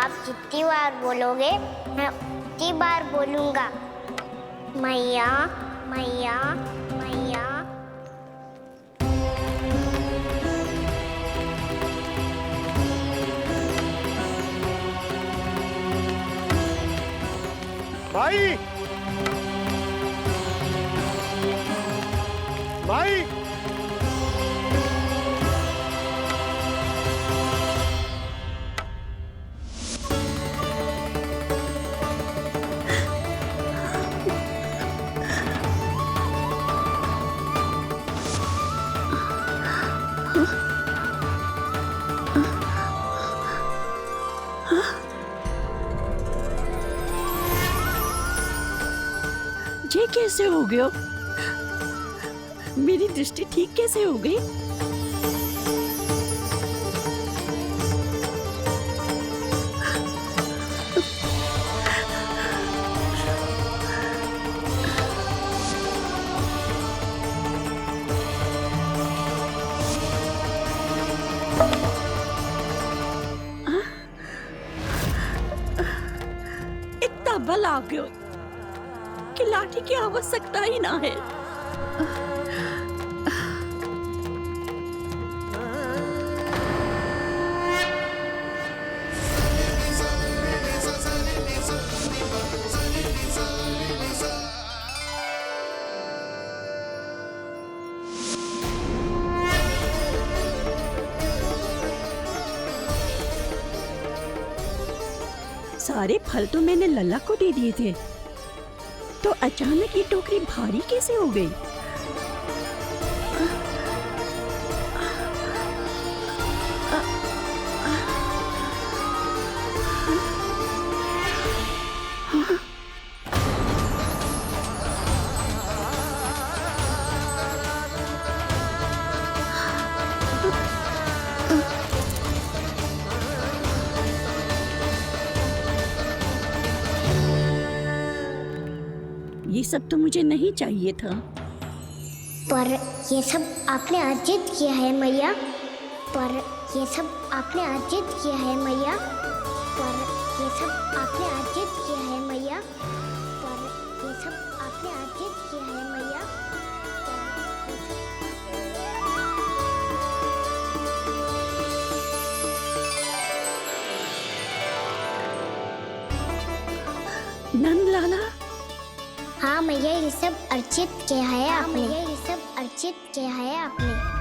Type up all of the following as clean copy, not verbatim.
आप जितनी बार बोलोगे मैं उतनी बार बोलूँगा। मैया मैया मैया। भाई भाई ये कैसे हो गया? मेरी दृष्टि ठीक कैसे हो गई? इतना बल आ गया कि लाठी की आवश्यकता ही ना है। सारे फल तो मैंने लल्ला को दे दिए थे, तो अचानक ये टोकरी भारी कैसे हो गई? ये सब तो मुझे नहीं चाहिए था। पर ये सब आपने अर्जित किया है मैया। पर ये सब आपने अर्जित किया है मैया। पर ये सब आपने अर्जित किया है मैया। पर ये सब आपने अर्जित किया है मैया। नंद लाला, हाँ मैया, ये सब अर्जित किया है आपने। ये सब अर्जित किया है आपने।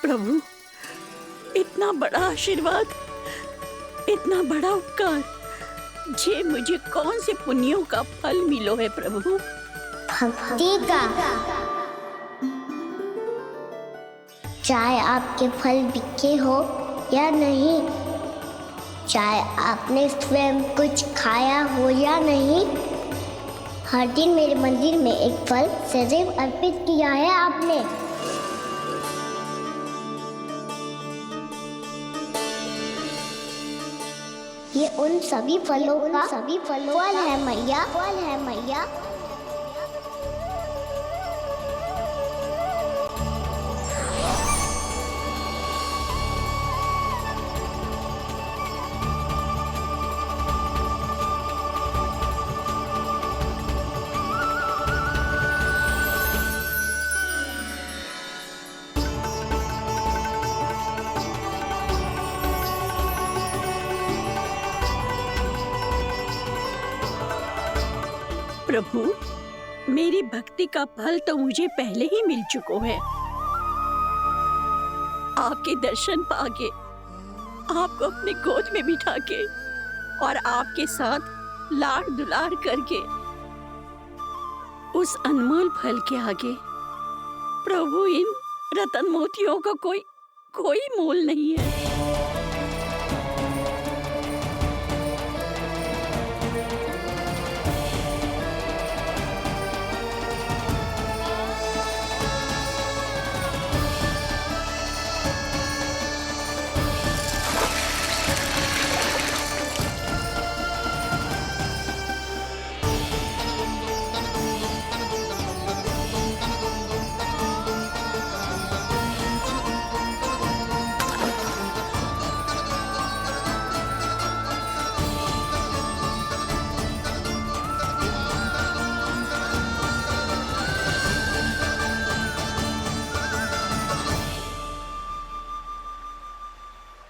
प्रभु, इतना बड़ा आशीर्वाद, इतना बड़ा उपकार, जे मुझे कौन से पुण्यों का फल मिलो है प्रभु? भक्ति का। चाहे आपके फल बिके हो या नहीं, चाहे आपने स्वयं कुछ खाया हो या नहीं, हर दिन मेरे मंदिर में एक फल सदैव अर्पित किया है आपने। ये उन सभी फलों का फल है मैया, फल है मैया। प्रभु, मेरी भक्ति का फल तो मुझे पहले ही मिल चुका है। आपके दर्शन पाके, आपको अपने गोद में बिठा के और आपके साथ लाड़ दुलार करके, उस अनमोल फल के आगे प्रभु इन रतन मोतियों का कोई मोल नहीं है।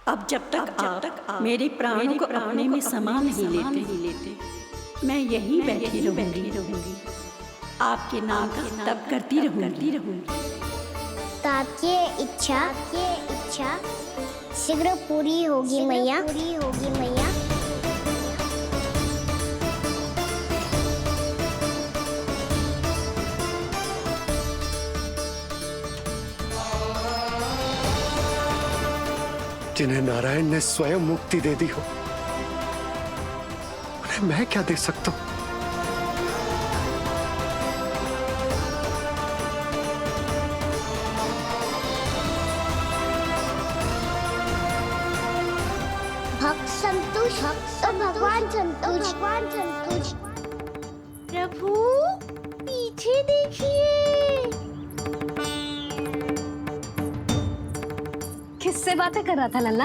अब जब तक आप मेरे प्राणों को अपने में समा नहीं लेते, मैं यहीं बैठी रहूंगी, आपके नाम का तप करती रहूंगी। तो आपकी इच्छा शीघ्र पूरी होगी मैया। जिन्हें नारायण ने स्वयं मुक्ति दे दी हो, उन्हें मैं क्या दे सकता हूं? भक्त संतोष तो भगवान संतोष। प्रभु पीछे देखिए। किससे बातें कर रहा था लल्ला?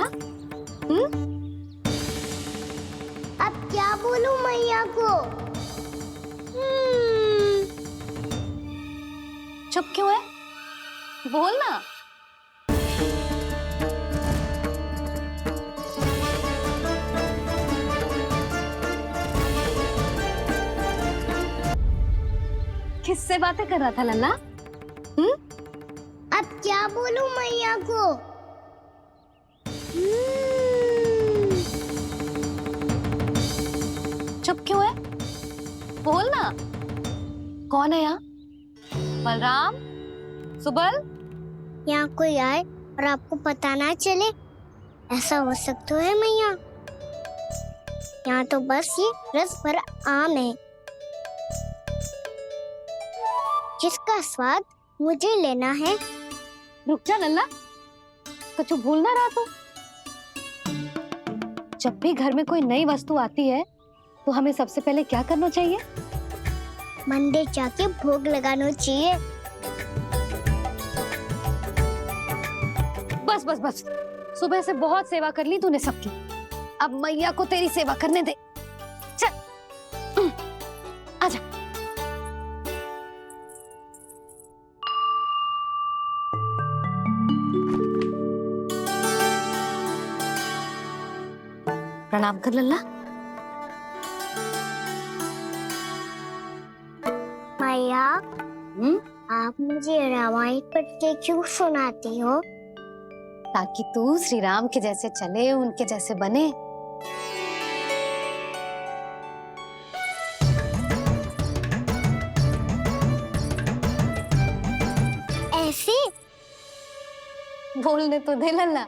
अब क्या बोलूं मैया को? चुप क्यों है? बोल ना। किससे बातें कर रहा था लल्ला? अब क्या बोलूं मैया को? चुप क्यों है? बोल ना। कौन है यहाँ? बलराम, सुबल? यहाँ कोई आए और आपको पता ना चले, ऐसा हो सकता है मैया? यहाँ तो बस ये रस भरा आम है, जिसका स्वाद मुझे लेना है। रुक जा लल्ला, कुछ भूल ना रहा तू। जब भी घर में कोई नई वस्तु आती है तो हमें सबसे पहले क्या करना चाहिए? मंदिर जाके भोग लगाना चाहिए। बस बस बस, सुबह से बहुत सेवा कर ली तूने सबकी, अब मैया को तेरी सेवा करने दे। चल आजा। प्रणाम कर लल्ला। मैया, आप मुझे रामायण पढ़ के क्यों सुनाती हो? ताकि तू श्री राम के जैसे चले, उनके जैसे बने। ऐसे? बोलने तो दे लल्ला,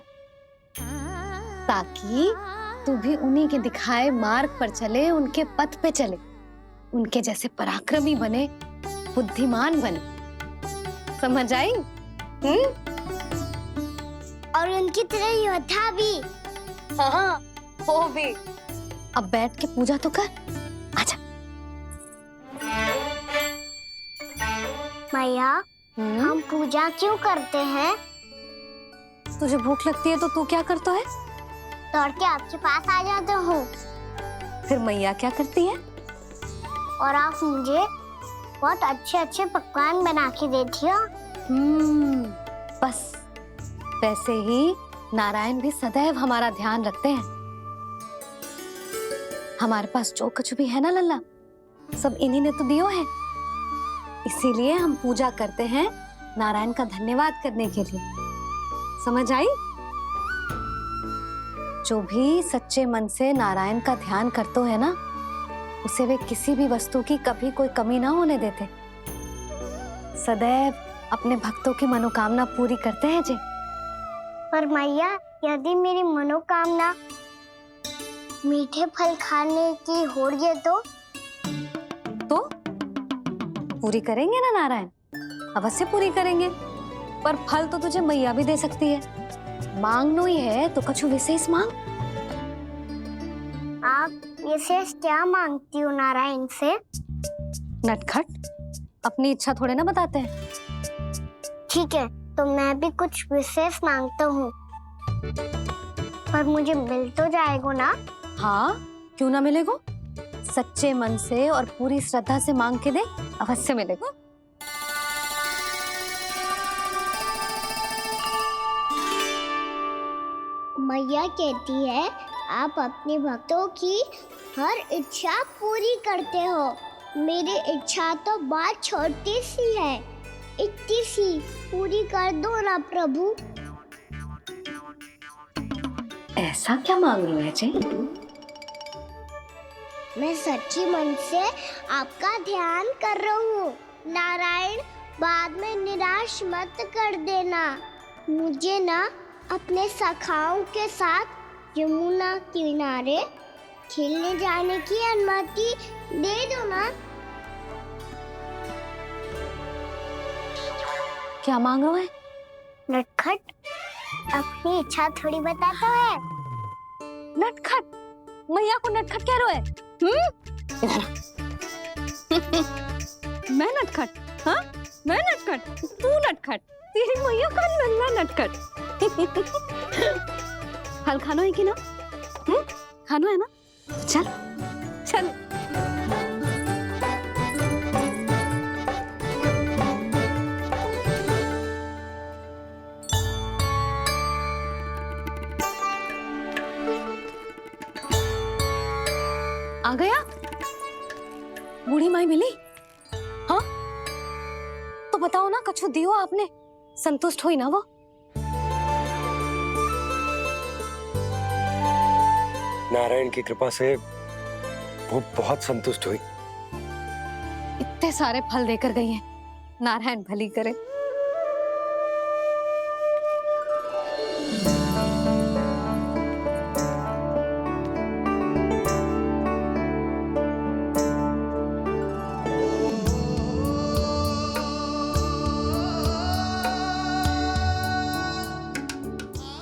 ताकि तू भी उन्हीं के दिखाए मार्ग पर चले, उनके पथ पे चले, उनके जैसे पराक्रमी बने, बुद्धिमान बने। समझ आई? और उनकी तरह योद्धा भी। हाँ, वो भी। अब बैठ के पूजा तो कर। आजा। मैया, हम पूजा क्यों करते हैं? तुझे भूख लगती है तो तू क्या करता है? दौड़ के आपके पास आ जाता हूँ। फिर मैया क्या करती है? और आप मुझे बहुत अच्छे अच्छे पकवान बना के देती हो। बस वैसे ही नारायण भी सदैव हमारा ध्यान रखते हैं। हमारे पास जो कुछ भी है ना लल्ला, सब इन्हीं ने तो दियो है। इसीलिए हम पूजा करते हैं नारायण का धन्यवाद करने के लिए। समझ आई? जो भी सच्चे मन से नारायण का ध्यान करते है ना, उसे वे किसी भी वस्तु की कभी कोई कमी ना होने देते। सदैव अपने भक्तों की मनोकामना पूरी करते हैं जी। पर मैया, यदि मेरी मनोकामना मीठे फल खाने की हो रही है तो पूरी करेंगे ना नारायण, अवश्य पूरी करेंगे। पर फल तो तुझे मैया भी दे सकती है। मांगनो ही है तो कछु विशेष मांग। आप विशेष क्या मांगती हो नारायण से? नटखट, अपनी इच्छा थोड़े ना बताते हैं। ठीक है, तो मैं भी कुछ विशेष मांगता हूँ, पर मुझे मिल तो जाएगा ना? हाँ, क्यों ना मिलेगा? सच्चे मन से और पूरी श्रद्धा से मांग के दे, अवश्य मिलेगा। मैया कहती है आप अपने भक्तों की हर इच्छा पूरी करते हो। मेरी इच्छा तो बहुत छोटी सी है, इतनी सी पूरी कर दो ना प्रभु। ऐसा क्या मांग रहे हो जी? मैं सच्ची मन से आपका ध्यान कर रहा हूँ। नारायण, बाद में निराश मत कर देना। मुझे ना अपने सखाओं के साथ यमुना किनारे खेलने जाने की अनुमति दे दो ना। क्या मांग रहे हो? नटखट, अपनी इच्छा थोड़ी बताता है। नटखट? मैया को नटखट कह रहे हो? मैं नटखट? हाँ, मैं नटखट? तू नटखट? तेरी मैया का नल्ला नटखट। फल खानो है कि ना? खानो है ना? चल चल। आ गया? बूढ़ी माई मिली? हाँ, तो बताओ ना, कछु दियो आपने, संतुष्ट हुई ना वो? नारायण की कृपा से वो बहुत संतुष्ट हुई। इतने सारे फल देकर गई हैं, नारायण भली करे।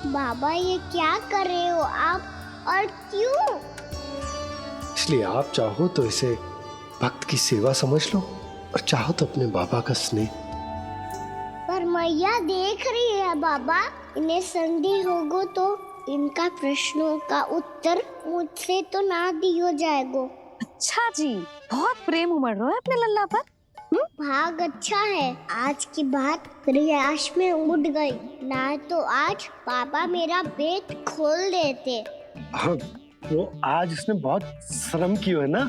बाबा, ये क्या कर रहे हो आप, और क्यों? इसलिए आप चाहो तो इसे भक्त की सेवा समझ लो, और चाहो तो अपने बाबा का स्नेह। पर मैया देख रही है बाबा, इन्हें संदेह होगो तो इनका प्रश्नों का उत्तर मुझसे तो ना दियो जाएगो। अच्छा जी, बहुत प्रेम उमड़ रहा है अपने लल्ला पर। भाग अच्छा है, आज की बात प्रयास में उड़ गई, ना तो आज पापा मेरा पेट खोल देते। वो आज उसने बहुत श्रम किया है ना,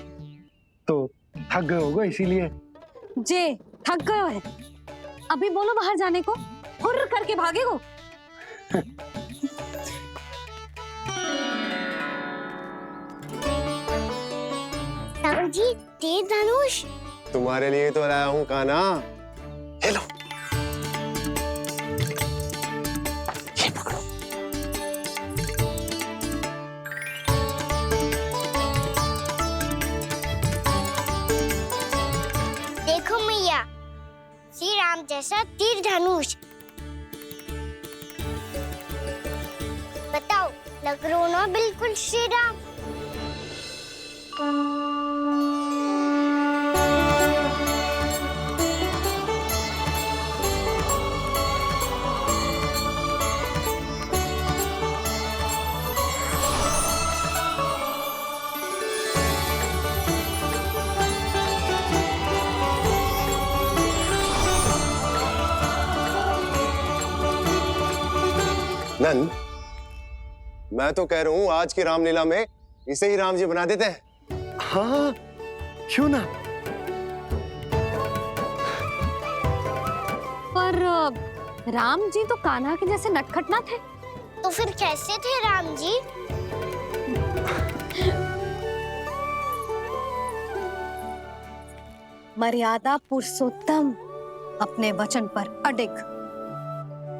तो थक गए होगा इसीलिए। जे थक गए है, अभी बोलो बाहर जाने को, हुर्र करके भागेगो। जी, तेज धनुष तुम्हारे लिए तो लाया हूँ कान्हा। ले लो। राम जैसा तीर धनुष। बताओ, लग रहा ना बिल्कुल श्री राम। नंद, मैं तो कह रहा हूँ आज की रामलीला में इसे ही राम जी बना देते हैं। हाँ, क्यों ना। पर राम जी तो कान्हा के जैसे नटखट ना थे। तो फिर कैसे थे राम जी? मर्यादा पुरुषोत्तम, अपने वचन पर अडिग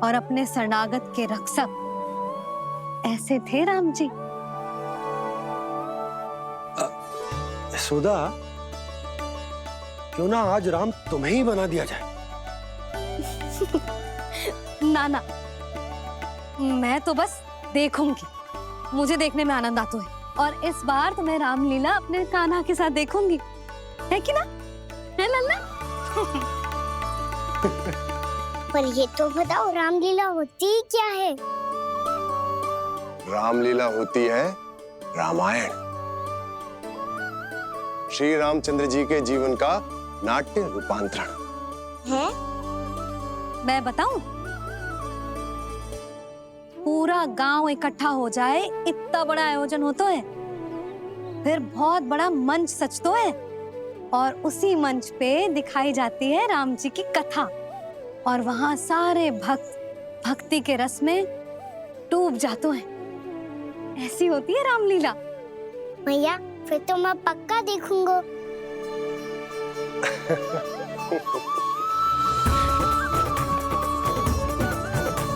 और अपने शरणागत के रक्षक, ऐसे थे राम जी। सुधा, क्यों ना आज राम तुम्हें ही बना दिया जाए। ना ना, मैं तो बस देखूंगी, मुझे देखने में आनंद आता है। और इस बार तो मैं रामलीला अपने कान्हा के साथ देखूंगी, है कि ना? है लल्ला? पर ये तो बताओ, रामलीला होती क्या है? रामलीला होती है रामायण। श्री रामचंद्र जी के जीवन का नाट्य रूपांतरण है। मैं बताऊं? पूरा गांव इकट्ठा हो जाए, इतना बड़ा आयोजन होता है, फिर बहुत बड़ा मंच सजतो है और उसी मंच पे दिखाई जाती है राम जी की कथा। और वहां सारे भक्त भक्ति के रस में डूब जाते हैं। ऐसी होती है रामलीला। भैया, फिर तो मैं पक्का देखूंगा।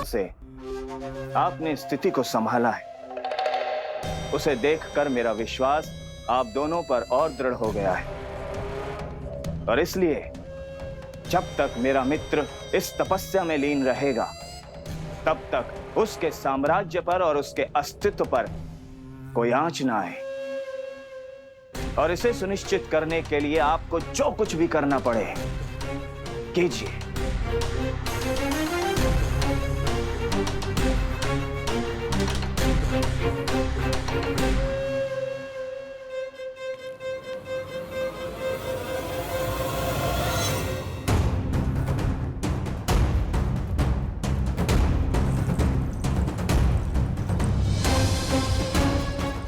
से आपने स्थिति को संभाला है, उसे देखकर मेरा विश्वास आप दोनों पर और दृढ़ हो गया है। और इसलिए जब तक मेरा मित्र इस तपस्या में लीन रहेगा, तब तक उसके साम्राज्य पर और उसके अस्तित्व पर कोई आंच ना आए। और इसे सुनिश्चित करने के लिए आपको जो कुछ भी करना पड़े, कीजिए।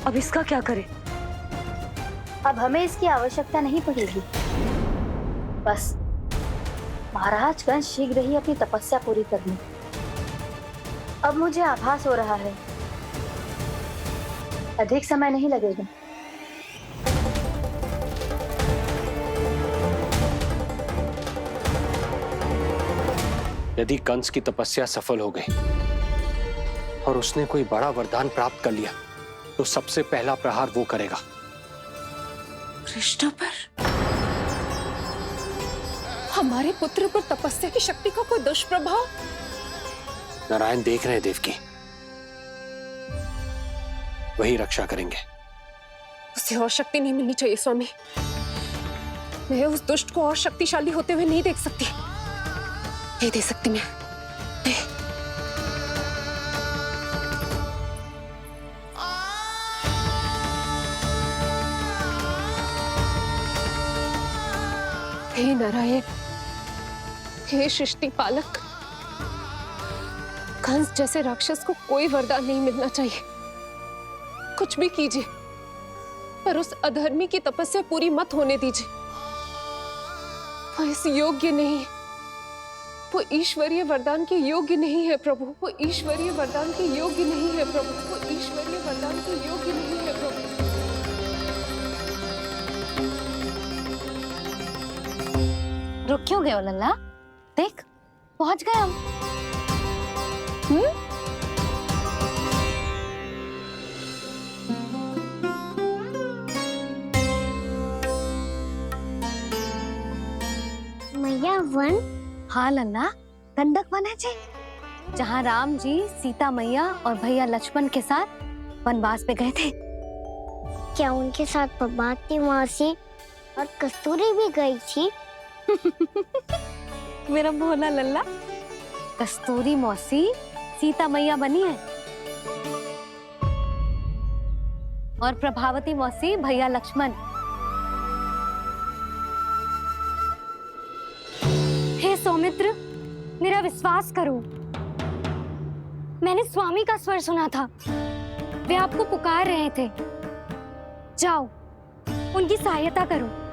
अब इसका क्या करें? अब हमें इसकी आवश्यकता नहीं पड़ेगी। बस महाराजगण शीघ्र ही अपनी तपस्या पूरी कर लें। अब मुझे आभास हो रहा है, अधिक समय नहीं लगेगा। यदि कंस की तपस्या सफल हो गई और उसने कोई बड़ा वरदान प्राप्त कर लिया, तो सबसे पहला प्रहार वो करेगा। कृष्ण पर, हमारे पुत्र पर तपस्या की शक्ति का कोई दुष्प्रभाव? नारायण देख रहे हैं देवकी, वही रक्षा करेंगे। उसे और शक्ति नहीं मिलनी चाहिए स्वामी। मैं उस दुष्ट को और शक्तिशाली होते हुए नहीं देख सकती, नहीं दे सकती मैं। हे नारायण, हे सृष्टि पालक, कंस जैसे राक्षस को कोई वरदान नहीं मिलना चाहिए। कुछ भी कीजिए, पर उस अधर्मी की तपस्या पूरी मत होने दीजिए। वो इस योग्य नहीं है, वो ईश्वरीय वरदान के योग्य नहीं है प्रभु। वो ईश्वरीय वरदान के योग्य नहीं है प्रभु। वो ईश्वरीय वरदान के योग्य नहीं है प्रभु। रुक क्यों गए हो लल्ला? देख, पहुंच गए हम। मैया 1, हाँ लल्ला, गंडक वन है जी, जहाँ राम जी सीता मैया और भैया लक्ष्मण के साथ वनवास पे गए थे। क्या उनके साथ पद्मावती मौसी और कस्तूरी भी गई थी? मेरा भोला लल्ला, कस्तूरी मौसी सीता मैया बनी है और प्रभावती मौसी भैया लक्ष्मण। हे सौमित्र, मेरा विश्वास करो, मैंने स्वामी का स्वर सुना था, वे आपको पुकार रहे थे। जाओ, उनकी सहायता करो।